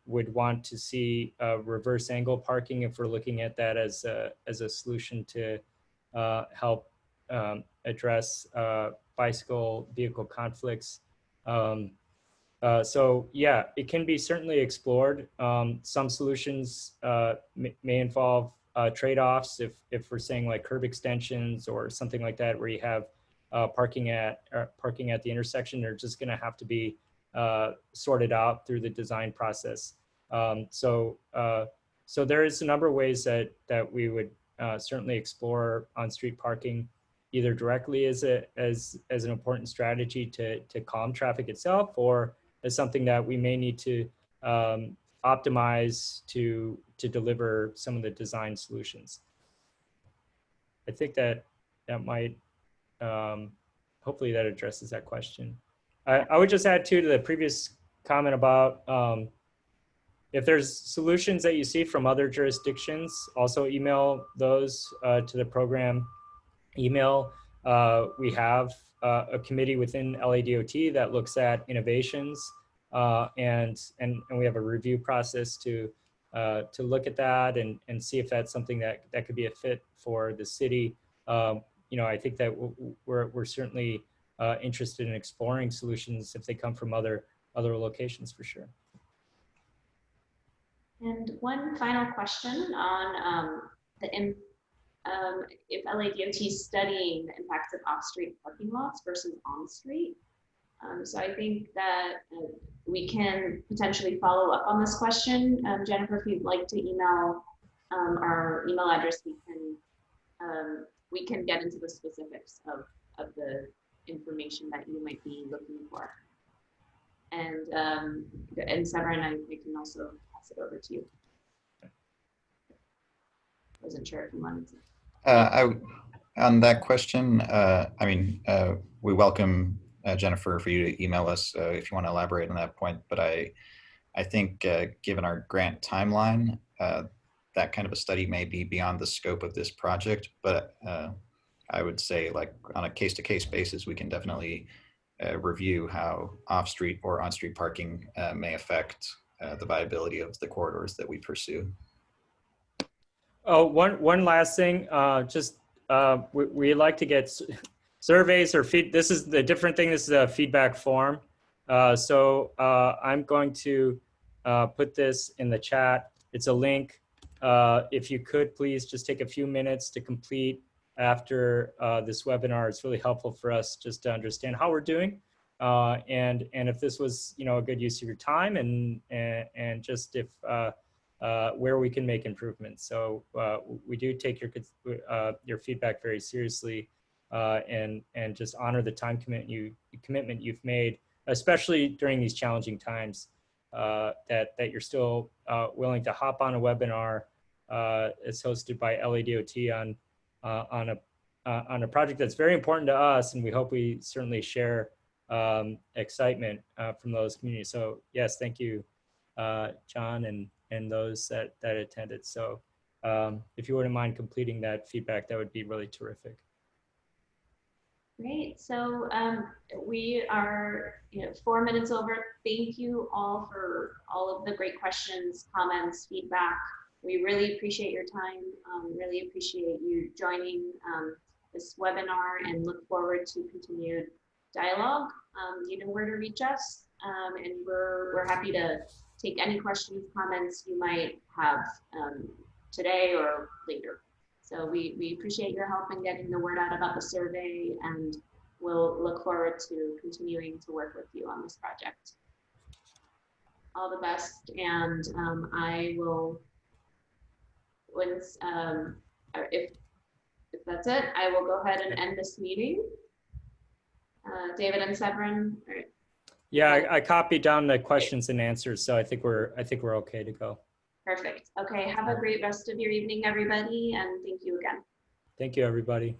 Speaker 2: would want to see reverse angle parking if we're looking at that as a solution to help address bicycle vehicle conflicts. So yeah, it can be certainly explored. Some solutions may involve trade-offs if we're saying like curb extensions or something like that, where you have parking at the intersection. They're just going to have to be sorted out through the design process. So there is a number of ways that we would certainly explore on-street parking, either directly as an important strategy to calm traffic itself, or as something that we may need to optimize to deliver some of the design solutions. I think that might, hopefully that addresses that question. I would just add too to the previous comment about if there's solutions that you see from other jurisdictions, also email those to the program email. We have a committee within LADOT that looks at innovations, and we have a review process to look at that and see if that's something that could be a fit for the city. You know, I think that we're certainly interested in exploring solutions if they come from other locations, for sure.
Speaker 1: And one final question on if LADOT is studying the impacts of off-street parking lots versus on-street. So I think that we can potentially follow up on this question. Jennifer, if you'd like to email our email address, we can get into the specifics of the information that you might be looking for. And Severin, I can also pass it over to you. Wasn't sure if you wanted to.
Speaker 3: On that question, I mean, we welcome Jennifer for you to email us if you want to elaborate on that point. But I think given our grant timeline, that kind of a study may be beyond the scope of this project. But I would say, like, on a case-to-case basis, we can definitely review how off-street or on-street parking may affect the viability of the corridors that we pursue.
Speaker 2: Oh, one last thing, we like to get surveys or this is the different thing. This is a feedback form. So I'm going to put this in the chat. It's a link. If you could please just take a few minutes to complete after this webinar. It's really helpful for us just to understand how we're doing. And if this was, you know, a good use of your time, and just if where we can make improvements. So we do take your feedback very seriously, and just honor the time commitment you've made, especially during these challenging times. That you're still willing to hop on a webinar. It's hosted by LADOT on a project that's very important to us, and we hope we certainly share excitement from those communities. So yes, thank you, John, and those that attended. So if you wouldn't mind completing that feedback, that would be really terrific.
Speaker 1: Great. So we are 4 minutes over. Thank you all for all of the great questions, comments, feedback. We really appreciate your time. Really appreciate you joining this webinar, and look forward to continued dialogue. You know where to reach us, and we're happy to take any questions, comments you might have today or later. So we appreciate your help in getting the word out about the survey, and we'll look forward to continuing to work with you on this project. All the best, and I will, once, if that's it, I will go ahead and end this meeting. David and Severin. Right.
Speaker 2: Yeah, I copied down the questions and answers, so I think we're okay to go.
Speaker 1: Perfect. Okay, have a great rest of your evening, everybody, and thank you again.
Speaker 2: Thank you, everybody.